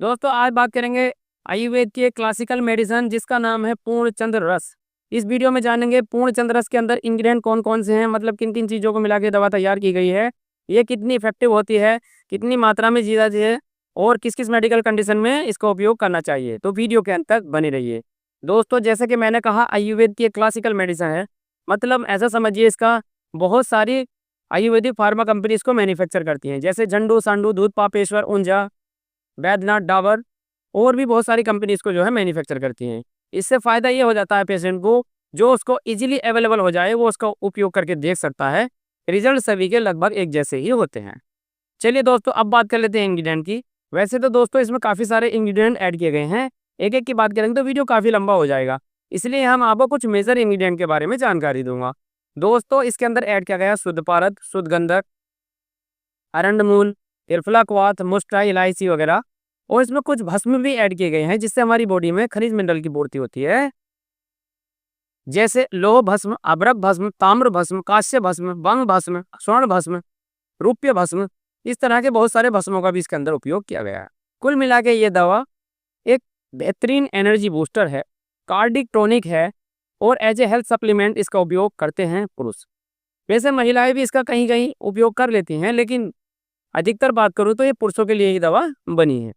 दोस्तों आज बात करेंगे आयुर्वेद की एक क्लासिकल मेडिसिन जिसका नाम है पूर्णचंद्र रस। इस वीडियो में जानेंगे पूर्णचंद्र रस के अंदर इंग्रेडिएंट कौन कौन से हैं, मतलब किन किन चीज़ों को मिला के दवा तैयार की गई है, ये कितनी इफेक्टिव होती है, कितनी मात्रा में दी जाती है और किस किस मेडिकल कंडीशन में इसका उपयोग करना चाहिए। तो वीडियो के अंत तक बने रहिए। दोस्तों जैसे कि मैंने कहा आयुर्वेद की एक क्लासिकल मेडिसिन है, मतलब ऐसा समझिए इसका बहुत सारी आयुर्वेदिक फार्मा कंपनी इसको मैन्युफैक्चर करती हैं, जैसे झंडू सांडू दूध पापेश्वर ऊंझा बैद्यनाथ डाबर और भी बहुत सारी कंपनी इसको जो है मैन्युफैक्चर करती हैं। इससे फ़ायदा ये हो जाता है पेशेंट को, जो उसको इजीली अवेलेबल हो जाए वो उसका उपयोग करके देख सकता है। रिजल्ट सभी के लगभग एक जैसे ही होते हैं। चलिए दोस्तों अब बात कर लेते हैं इंग्रेडिएंट की। वैसे तो दोस्तों इसमें काफ़ी सारे इंग्रेडिएंट ऐड किए गए हैं, एक एक की बात करेंगे तो वीडियो काफ़ी लंबा हो जाएगा, इसलिए हम आपको कुछ मेजर इंग्रेडिएंट के बारे में जानकारी दूंगा। दोस्तों इसके अंदर ऐड किया गया शुद्ध पारद, शुद्ध गंधक, अरंडमूल, त्रिफला क्वाथ, मुस्टाई, इलायची वगैरह। और इसमें कुछ भस्म भी ऐड किए गए हैं जिससे हमारी बॉडी में खनिज मिनरल की पूर्ति होती है, जैसे लोह भस्म, अभ्रक भस्म, ताम्र भस्म, कांस्य भस्म, बंग भस्म, स्वर्ण भस्म, रूप्य भस्म। इस तरह के बहुत सारे भस्मों का भी इसके अंदर उपयोग किया गया है। कुल मिला के ये दवा एक बेहतरीन एनर्जी बूस्टर है, कार्डिक टॉनिक है और एज ए हेल्थ सप्लीमेंट इसका उपयोग करते हैं पुरुष। वैसे महिलाएं भी इसका कहीं कहीं उपयोग कर लेती हैं, लेकिन अधिकतर बात करूँ तो ये पुरुषों के लिए ही दवा बनी है।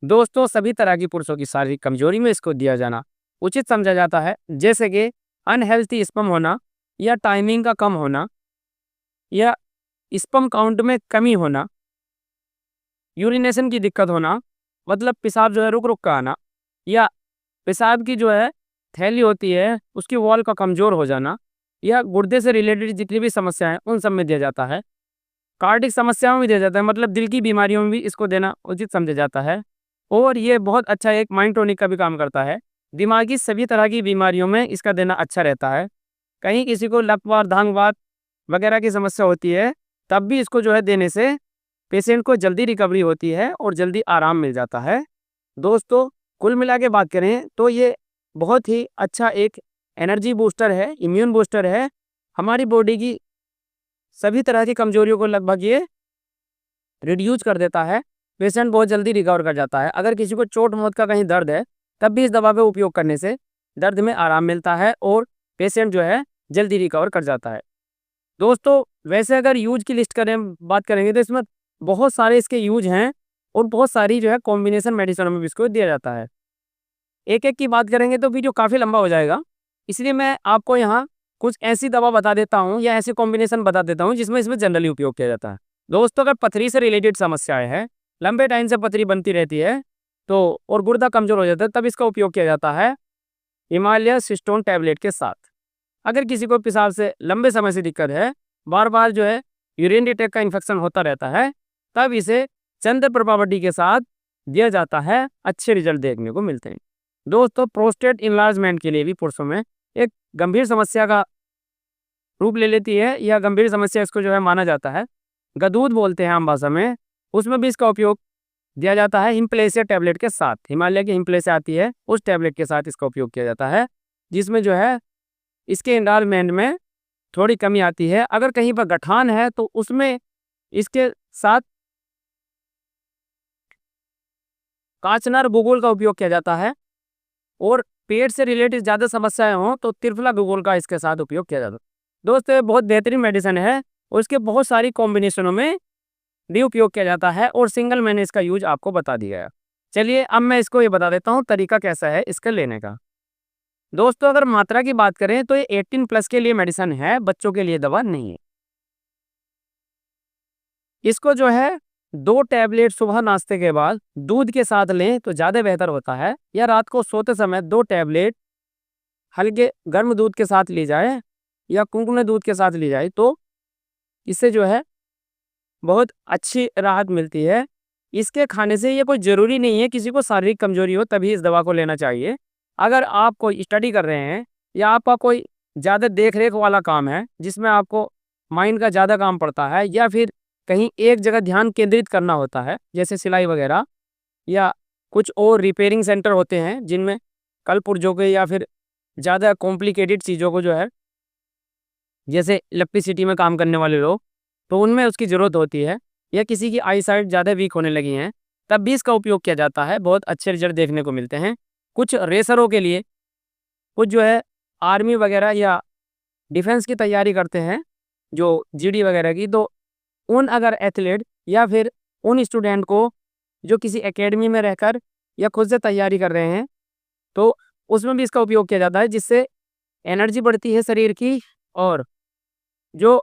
दोस्तों सभी तरह की पुरुषों की शारीरिक कमजोरी में इसको दिया जाना उचित समझा जाता है, जैसे कि अनहेल्थी स्पर्म होना या टाइमिंग का कम होना या स्पर्म काउंट में कमी होना, यूरिनेशन की दिक्कत होना, मतलब पेशाब जो है रुक रुक का आना, या पेशाब की जो है थैली होती है उसकी वॉल का कमज़ोर हो जाना, या गुर्दे से रिलेटेड जितनी भी समस्याएं उन सब में दिया जाता है। कार्डिक समस्याओं में दिया जाता है, मतलब दिल की बीमारियों में भी इसको देना उचित समझा जाता है। और ये बहुत अच्छा एक माइंड टॉनिक का भी काम करता है, दिमागी सभी तरह की बीमारियों में इसका देना अच्छा रहता है। कहीं किसी को लकवा धांगवात वगैरह की समस्या होती है तब भी इसको जो है देने से पेशेंट को जल्दी रिकवरी होती है और जल्दी आराम मिल जाता है। दोस्तों कुल मिला के बात करें तो ये बहुत ही अच्छा एक एनर्जी बूस्टर है, इम्यून बूस्टर है, हमारी बॉडी की सभी तरह की कमजोरियों को लगभग ये रिड्यूस कर देता है। पेशेंट बहुत जल्दी रिकवर कर जाता है। अगर किसी को चोट मौत का कहीं दर्द है तब भी इस दवा का उपयोग करने से दर्द में आराम मिलता है और पेशेंट जो है जल्दी रिकवर कर जाता है। दोस्तों वैसे अगर यूज की लिस्ट बात करेंगे तो इसमें बहुत सारे इसके यूज हैं और बहुत सारी जो है कॉम्बिनेशन मेडिसिनों में भी इसको दिया जाता है। एक एक की बात करेंगे तो वीडियो काफ़ी लंबा हो जाएगा, इसलिए मैं आपको यहाँ कुछ ऐसी दवा बता देता हूँ या ऐसी कॉम्बिनेशन बता देता हूँ जिसमें इसमें जनरली उपयोग किया जाता है। दोस्तों अगर पथरी से रिलेटेड समस्याएं हैं, लंबे टाइम से पथरी बनती रहती है तो और गुर्दा कमजोर हो जाता है, तब इसका उपयोग किया जाता है हिमालय सिस्टोन टैबलेट के साथ। अगर किसी को पेशाब से लंबे समय से दिक्कत है, बार बार जो है यूरिनरी ट्रैक्ट का इन्फेक्शन होता रहता है, तब इसे चंद्र प्रभावती के साथ दिया जाता है, अच्छे रिजल्ट देखने को मिलते हैं। दोस्तों प्रोस्टेट इनलार्जमेंट के लिए भी पुरुषों में एक गंभीर समस्या का रूप ले लेती है, या गंभीर समस्या इसको जो है माना जाता है, गदूद बोलते हैं आम भाषा में, उसमें भी इसका उपयोग दिया जाता है हिमप्लेसिया टैबलेट के साथ। हिमालय की हिमप्लेसिया आती है उस टैबलेट के साथ इसका उपयोग किया जाता है, जिसमें जो है इसके इनलार्जमेंट में थोड़ी कमी आती है। अगर कहीं पर गठान है तो उसमें इसके साथ काचनार गुगुल का उपयोग किया जाता है, और पेट से रिलेटेड ज़्यादा समस्याएं हों तो त्रिफला गुगुल का इसके साथ उपयोग किया जाता है। दोस्तों ये बहुत बेहतरीन मेडिसिन है और इसके बहुत सारी कॉम्बिनेशनों में भी उपयोग किया जाता है, और सिंगल मैंने इसका यूज आपको बता दिया है। चलिए अब मैं इसको ये बता देता हूँ तरीका कैसा है इसका लेने का। दोस्तों अगर मात्रा की बात करें तो ये 18+ के लिए मेडिसिन है, बच्चों के लिए दवा नहीं है। इसको जो है 2 टैबलेट सुबह नाश्ते के बाद दूध के साथ लें तो ज़्यादा बेहतर होता है, या रात को सोते समय 2 टैबलेट हल्के गर्म दूध के साथ ली जाए या कुंकुम दूध के साथ ली जाए तो इससे जो है बहुत अच्छी राहत मिलती है। इसके खाने से ये कोई ज़रूरी नहीं है किसी को शारीरिक कमजोरी हो तभी इस दवा को लेना चाहिए। अगर आप कोई स्टडी कर रहे हैं या आपका कोई ज़्यादा देख रेख वाला काम है जिसमें आपको माइंड का ज़्यादा काम पड़ता है, या फिर कहीं एक जगह ध्यान केंद्रित करना होता है, जैसे सिलाई वगैरह या कुछ और रिपेयरिंग सेंटर होते हैं जिनमें कल पुर्जों के या फिर ज़्यादा कॉम्प्लिकेटेड चीज़ों को जो है जैसे इलेक्ट्रिसिटी में काम करने वाले लोग, तो उनमें उसकी ज़रूरत होती है, या किसी की आई साइट ज़्यादा वीक होने लगी हैं तब भी इसका उपयोग किया जाता है, बहुत अच्छे रिजल्ट देखने को मिलते हैं। कुछ रेसरों के लिए, कुछ जो है आर्मी वगैरह या डिफेंस की तैयारी करते हैं, जो जीडी वगैरह की, तो उन अगर एथलीट या फिर उन स्टूडेंट को जो किसी एकेडमी में रहकर या खुद से तैयारी कर रहे हैं, तो उसमें भी इसका उपयोग किया जाता है, जिससे एनर्जी बढ़ती है शरीर की और जो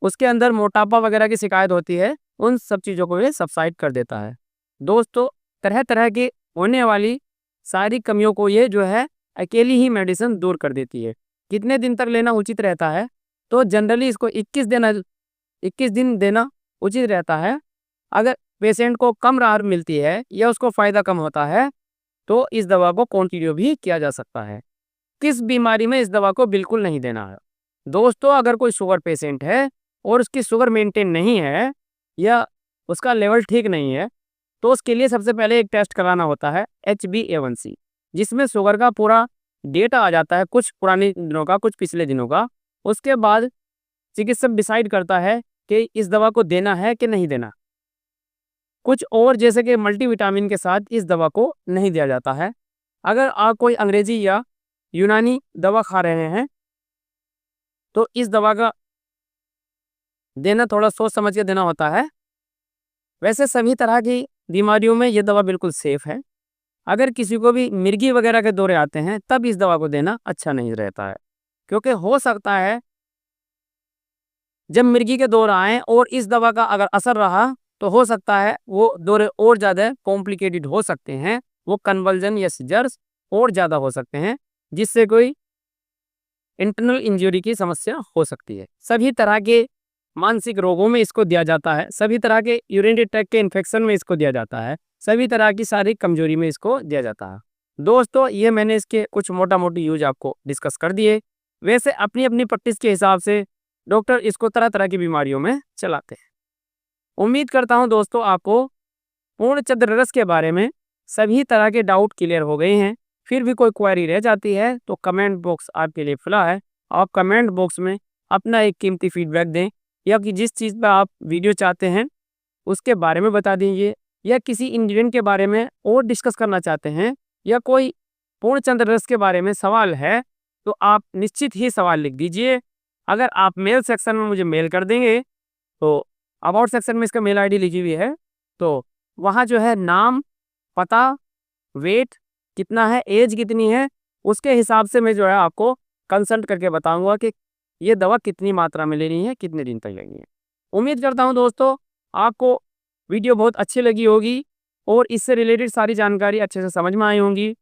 उसके अंदर मोटापा वगैरह की शिकायत होती है, उन सब चीज़ों को ये सबसाइड कर देता है। दोस्तों, तरह तरह की होने वाली सारी कमियों को ये जो है अकेली ही मेडिसिन दूर कर देती है। कितने दिन तक लेना उचित रहता है? तो जनरली इसको 21 दिन देना उचित रहता है। अगर पेशेंट को कम राहत मिलती है या उसको फ़ायदा कम होता है, तो इस दवा को कंटिन्यू भी किया जा सकता है। किस बीमारी में इस दवा को बिल्कुल नहीं देना है? दोस्तों, अगर कोई शुगर पेशेंट है और उसकी शुगर मेंटेन नहीं है या उसका लेवल ठीक नहीं है, तो उसके लिए सबसे पहले एक टेस्ट कराना होता है HbA1c, जिसमें शुगर का पूरा डेटा आ जाता है, कुछ पुराने दिनों का, कुछ पिछले दिनों का। उसके बाद चिकित्सक डिसाइड करता है कि इस दवा को देना है कि नहीं देना। कुछ और जैसे कि मल्टीविटामिन के साथ इस दवा को नहीं दिया जाता है। अगर आप कोई अंग्रेजी या यूनानी दवा खा रहे हैं, तो इस दवा का देना थोड़ा सोच समझ के देना होता है। वैसे सभी तरह की बीमारियों में ये दवा बिल्कुल सेफ है। अगर किसी को भी मिर्गी वगैरह के दौरे आते हैं, तब इस दवा को देना अच्छा नहीं रहता है, क्योंकि हो सकता है जब मिर्गी के दौरे आएँ और इस दवा का अगर असर रहा, तो हो सकता है वो दौरे और ज़्यादा कॉम्प्लिकेटेड हो सकते हैं, वो कन्वल्जन या सीजर्स और ज़्यादा हो सकते हैं, जिससे कोई इंटरनल इंजरी की समस्या हो सकती है। सभी तरह के मानसिक रोगों में इसको दिया जाता है, सभी तरह के यूरिनरी ट्रैक्ट के इन्फेक्शन में इसको दिया जाता है, सभी तरह की शारीरिक कमजोरी में इसको दिया जाता है। दोस्तों, ये मैंने इसके कुछ मोटा मोटी यूज आपको डिस्कस कर दिए। वैसे अपनी अपनी प्रैक्टिस के हिसाब से डॉक्टर इसको तरह तरह की बीमारियों में चलाते हैं। उम्मीद करता हूँ दोस्तों, आपको पूर्णचंद्र रस के बारे में सभी तरह के डाउट क्लियर हो गए हैं। फिर भी कोई क्वेरी रह जाती है तो कमेंट बॉक्स आपके लिए खुला है। आप कमेंट बॉक्स में अपना एक कीमती फीडबैक दें, या कि जिस चीज़ पर आप वीडियो चाहते हैं उसके बारे में बता दीजिए, या किसी इंग्रेडिएंट के बारे में और डिस्कस करना चाहते हैं, या कोई पूर्णचंद्र रस के बारे में सवाल है, तो आप निश्चित ही सवाल लिख दीजिए। अगर आप मेल सेक्शन में मुझे मेल कर देंगे, तो अबाउट सेक्शन में इसका मेल आईडी लिखी हुई है, तो वहाँ जो है नाम, पता, वेट कितना है, एज कितनी है, उसके हिसाब से मैं जो है आपको कंसल्ट करके बताऊंगा कि ये दवा कितनी मात्रा में लेनी है, कितने दिन तक लेनी है। उम्मीद करता हूं दोस्तों, आपको वीडियो बहुत अच्छी लगी होगी और इससे रिलेटेड सारी जानकारी अच्छे से समझ में आई होंगी।